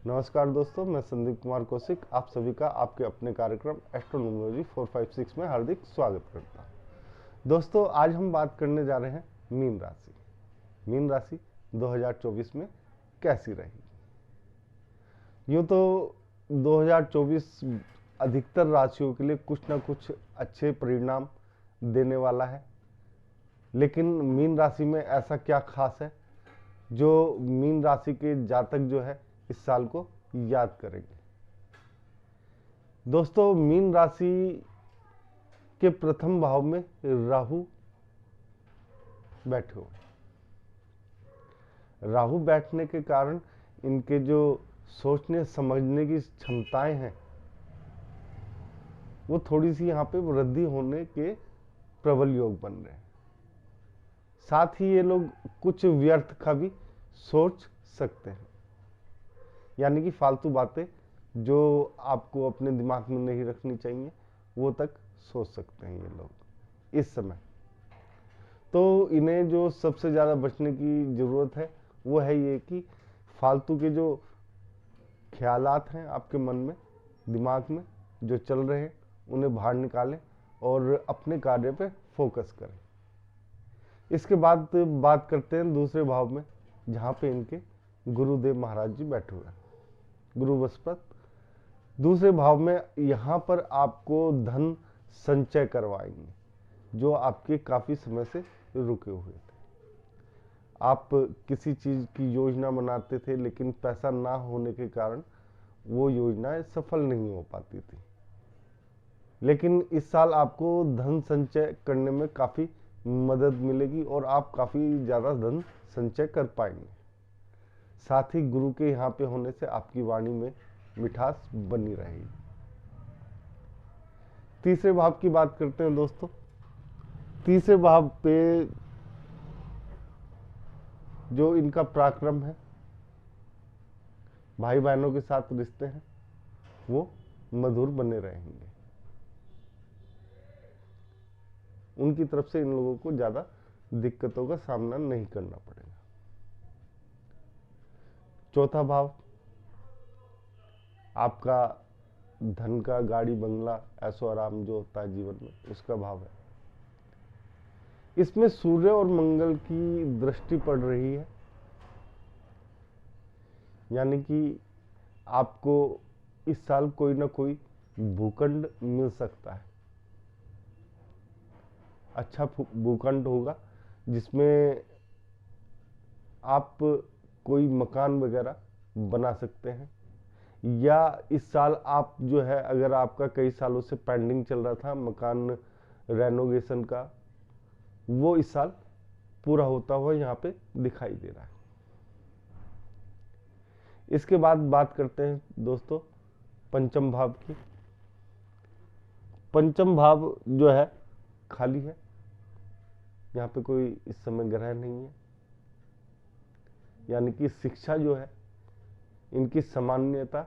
नमस्कार दोस्तों, मैं संदीप कुमार कौशिक आप सभी का आपके अपने कार्यक्रम एस्ट्रोनॉमोलॉजी 456 में हार्दिक स्वागत करता हूं। दोस्तों, आज हम बात करने जा रहे हैं मीन राशि। मीन राशि 2024 में कैसी रहेगी। यूँ तो 2024 अधिकतर राशियों के लिए कुछ ना कुछ अच्छे परिणाम देने वाला है, लेकिन मीन राशि में ऐसा क्या खास है जो मीन राशि के जातक जो है इस साल को याद करेंगे। दोस्तों, मीन राशि के प्रथम भाव में राहु बैठे हुए। राहु बैठने के कारण इनके जो सोचने समझने की क्षमताएं हैं वो थोड़ी सी यहाँ पे वृद्धि होने के प्रबल योग बन रहे हैं। साथ ही ये लोग कुछ व्यर्थ का भी सोच सकते हैं, यानी कि फालतू बातें जो आपको अपने दिमाग में नहीं रखनी चाहिए वो तक सोच सकते हैं ये लोग इस समय। तो इन्हें जो सबसे ज़्यादा बचने की ज़रूरत है वो है ये कि फालतू के जो ख्यालात हैं आपके मन में, दिमाग में जो चल रहे हैं उन्हें बाहर निकालें और अपने कार्य पे फोकस करें। इसके बाद बात करते हैं दूसरे भाव में, जहाँ पे इनके गुरुदेव महाराज जी बैठे हुए हैं, गुरु बृहस्पति दूसरे भाव में। यहाँ पर आपको धन संचय करवाएंगे जो आपके काफ़ी समय से रुके हुए थे। आप किसी चीज़ की योजना बनाते थे लेकिन पैसा ना होने के कारण वो योजनाएं सफल नहीं हो पाती थी, लेकिन इस साल आपको धन संचय करने में काफ़ी मदद मिलेगी और आप काफ़ी ज़्यादा धन संचय कर पाएंगे। साथ ही गुरु के यहाँ पे होने से आपकी वाणी में मिठास बनी रहेगी। तीसरे भाव की बात करते हैं दोस्तों। तीसरे भाव पे जो इनका पराक्रम है, भाई बहनों के साथ रिश्ते हैं वो मधुर बने रहेंगे। उनकी तरफ से इन लोगों को ज़्यादा दिक्कतों का सामना नहीं करना पड़ेगा। चौथा भाव आपका धन का, गाड़ी बंगला, ऐशो आराम जो होता है जीवन में, उसका भाव है। इसमें सूर्य और मंगल की दृष्टि पड़ रही है, यानी कि आपको इस साल कोई ना कोई भूखंड मिल सकता है। अच्छा भूखंड होगा जिसमें आप कोई मकान वगैरह बना सकते हैं, या इस साल आप जो है, अगर आपका कई सालों से पेंडिंग चल रहा था मकान रेनोवेशन का, वो इस साल पूरा होता हुआ यहाँ पे दिखाई दे रहा है। इसके बाद बात करते हैं दोस्तों पंचम भाव की। पंचम भाव जो है खाली है, यहाँ पे कोई इस समय ग्रह नहीं है, यानी कि शिक्षा जो है इनकी सामान्यता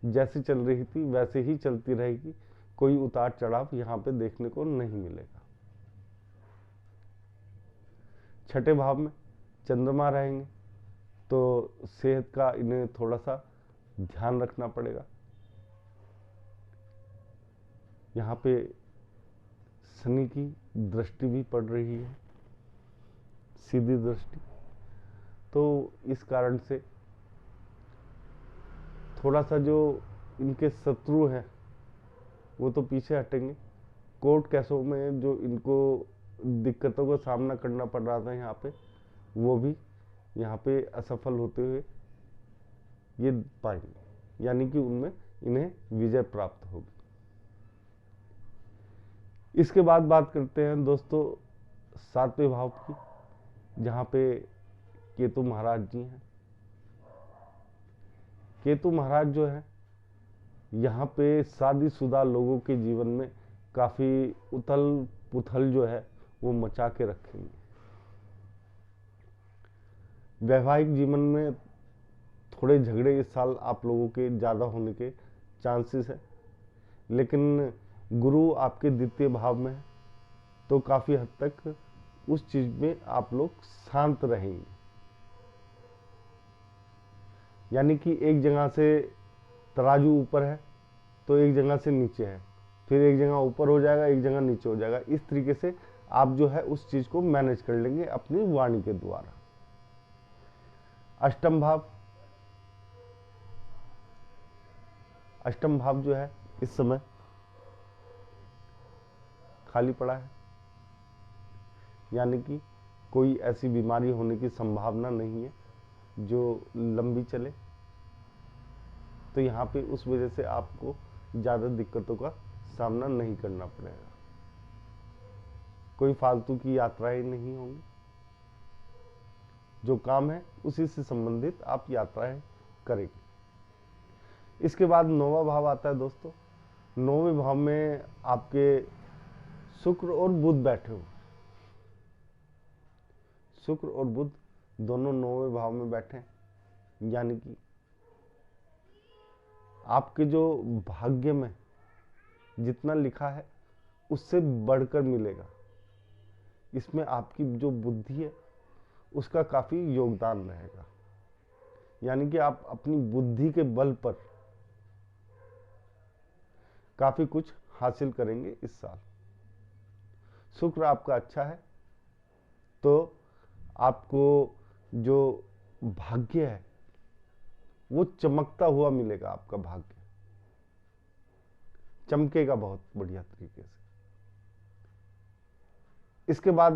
जैसे चल रही थी वैसे ही चलती रहेगी। कोई उतार चढ़ाव यहाँ पे देखने को नहीं मिलेगा। छठे भाव में चंद्रमा रहेंगे तो सेहत का इन्हें थोड़ा सा ध्यान रखना पड़ेगा। यहाँ पे शनि की दृष्टि भी पड़ रही है, सीधी दृष्टि, तो इस कारण से थोड़ा सा जो इनके शत्रु हैं वो तो पीछे हटेंगे। कोर्ट केसों में जो इनको दिक्कतों का सामना करना पड़ रहा था यहाँ पे, वो भी यहाँ पे असफल होते हुए ये पाएंगे, यानी कि उनमें इन्हें विजय प्राप्त होगी। इसके बाद बात करते हैं दोस्तों सातवें भाव की, जहाँ पे केतु महाराज जी हैं। केतु महाराज जो है यहाँ पे शादीशुदा लोगों के जीवन में काफ़ी उथल पुथल जो है वो मचा के रखेंगे। वैवाहिक जीवन में थोड़े झगड़े इस साल आप लोगों के ज़्यादा होने के चांसेस है, लेकिन गुरु आपके द्वितीय भाव में है तो काफ़ी हद तक उस चीज़ में आप लोग शांत रहेंगे। यानी कि एक जगह से तराजू ऊपर है तो एक जगह से नीचे है, फिर एक जगह ऊपर हो जाएगा, एक जगह नीचे हो जाएगा। इस तरीके से आप जो है उस चीज को मैनेज कर लेंगे अपनी वाणी के द्वारा। अष्टम भाव, अष्टम भाव जो है इस समय खाली पड़ा है, यानी कि कोई ऐसी बीमारी होने की संभावना नहीं है जो लंबी चले। तो यहाँ पे उस वजह से आपको ज़्यादा दिक्कतों का सामना नहीं करना पड़ेगा। कोई फालतू की यात्राएं नहीं होंगी, जो काम है उसी से संबंधित आप यात्राएं करेंगे। इसके बाद 9वां भाव आता है दोस्तों। 9वें भाव में आपके शुक्र और बुध बैठे हुए, शुक्र और बुध दोनों 9वें भाव में बैठे हैं, यानी कि आपके जो भाग्य में जितना लिखा है उससे बढ़कर मिलेगा। इसमें आपकी जो बुद्धि है उसका काफी योगदान रहेगा, यानी कि आप अपनी बुद्धि के बल पर काफी कुछ हासिल करेंगे इस साल। शुक्र आपका अच्छा है तो आपको जो भाग्य है वो चमकता हुआ मिलेगा, आपका भाग्य चमकेगा बहुत बढ़िया तरीके से। इसके बाद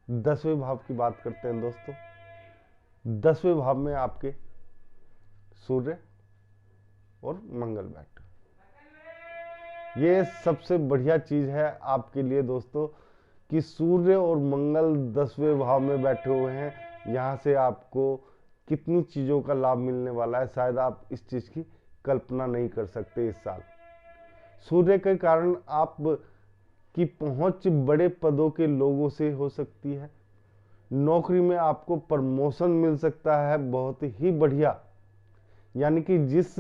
10वें भाव की बात करते हैं दोस्तों। 10वें भाव में आपके सूर्य और मंगल बैठे, ये सबसे बढ़िया चीज है आपके लिए दोस्तों कि सूर्य और मंगल 10वें भाव में बैठे हुए हैं। यहां से आपको कितनी चीजों का लाभ मिलने वाला है, शायद आप इस चीज की कल्पना नहीं कर सकते। इस साल सूर्य के कारण आप की पहुंच बड़े पदों के लोगों से हो सकती है। नौकरी में आपको प्रमोशन मिल सकता है बहुत ही बढ़िया, यानी कि जिस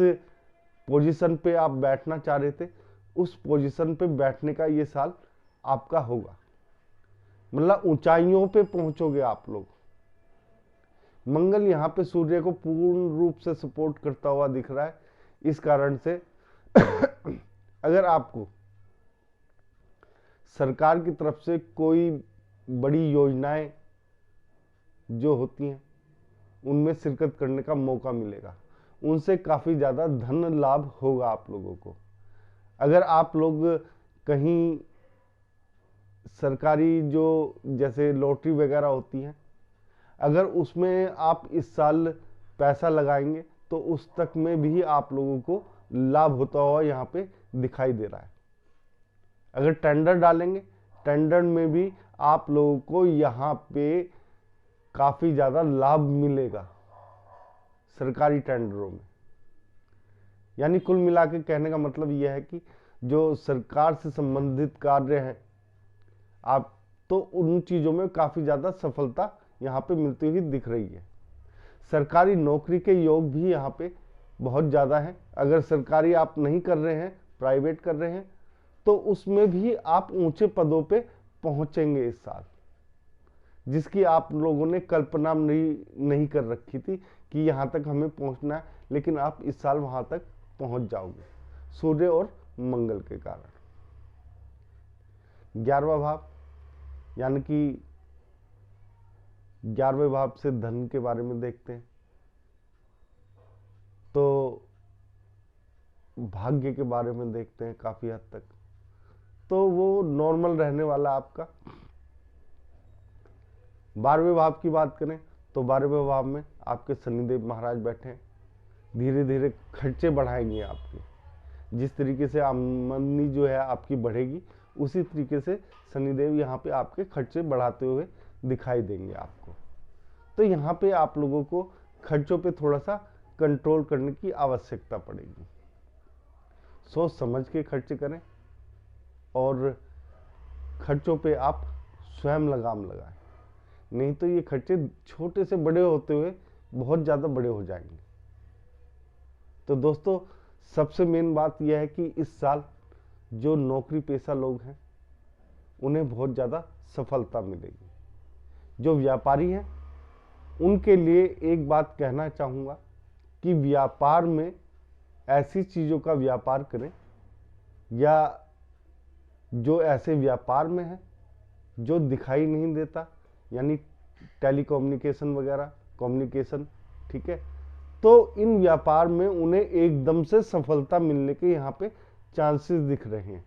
पोजीशन पे आप बैठना चाह रहे थे उस पोजीशन पे बैठने का ये साल आपका होगा, मतलब ऊंचाइयों पे पहुंचोगे आप लोग। मंगल यहाँ पे सूर्य को पूर्ण रूप से सपोर्ट करता हुआ दिख रहा है, इस कारण से अगर आपको सरकार की तरफ से कोई बड़ी योजनाएं जो होती हैं उनमें शिरकत करने का मौका मिलेगा, उनसे काफी ज्यादा धन लाभ होगा आप लोगों को। अगर आप लोग कहीं सरकारी जो जैसे लॉटरी वगैरह होती है, अगर उसमें आप इस साल पैसा लगाएंगे तो उस तक में भी आप लोगों को लाभ होता हुआ यहाँ पे दिखाई दे रहा है। अगर टेंडर डालेंगे, टेंडर में भी आप लोगों को यहाँ पे काफी ज्यादा लाभ मिलेगा सरकारी टेंडरों में। यानी कुल मिला के कहने का मतलब यह है कि जो सरकार से संबंधित कार्य हैं आप तो उन चीजों में काफी ज्यादा सफलता यहाँ पे मिलती हुई दिख रही है। सरकारी नौकरी के योग भी यहाँ पे बहुत ज्यादा है। अगर सरकारी आप नहीं कर रहे हैं, प्राइवेट कर रहे हैं, तो उसमें भी आप ऊंचे पदों पे पहुंचेंगे इस साल, जिसकी आप लोगों ने कल्पना नहीं कर रखी थी कि यहाँ तक हमें पहुंचना है, लेकिन आप इस साल वहां तक पहुंच जाओगे सूर्य और मंगल के कारण। 11वां भाव, यानी कि 11वें भाव से धन के बारे में देखते हैं तो भाग्य के बारे में देखते हैं काफी हद तक, तो वो नॉर्मल रहने वाला आपका। 12वें भाव की बात करें तो 12वें भाव में आपके शनिदेव महाराज बैठे हैं, धीरे धीरे खर्चे बढ़ाएंगे आपके। जिस तरीके से आमदनी जो है आपकी बढ़ेगी उसी तरीके से शनिदेव यहाँ पे आपके खर्चे बढ़ाते हुए दिखाई देंगे आपको। तो यहाँ पे आप लोगों को खर्चों पे थोड़ा सा कंट्रोल करने की आवश्यकता पड़ेगी। सोच समझ के खर्चे करें और खर्चों पे आप स्वयं लगाम लगाएं, नहीं तो ये खर्चे छोटे से बड़े होते हुए बहुत ज़्यादा बड़े हो जाएंगे। तो दोस्तों सबसे मेन बात यह है कि इस साल जो नौकरी पेशा लोग हैं उन्हें बहुत ज़्यादा सफलता मिलेगी। जो व्यापारी हैं उनके लिए एक बात कहना चाहूँगा कि व्यापार में ऐसी चीज़ों का व्यापार करें या जो ऐसे व्यापार में है जो दिखाई नहीं देता, यानी टेलीकम्युनिकेशन वगैरह, कम्युनिकेशन, ठीक है। तो इन व्यापार में उन्हें एकदम से सफलता मिलने के यहाँ पे चांसेस दिख रहे हैं।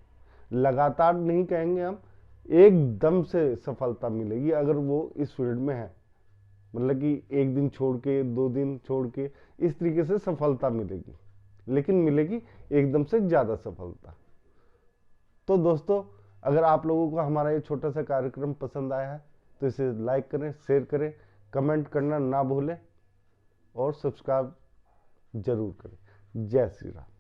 लगातार नहीं कहेंगे हम, एकदम से सफलता मिलेगी अगर वो इस फील्ड में है। मतलब कि एक दिन छोड़ के, 2 दिन छोड़ के, इस तरीके से सफलता मिलेगी, लेकिन मिलेगी एकदम से ज़्यादा सफलता। तो दोस्तों, अगर आप लोगों को हमारा ये छोटा सा कार्यक्रम पसंद आया है तो इसे लाइक करें, शेयर करें, कमेंट करना ना भूलें और सब्सक्राइब जरूर करें। जय श्री राम।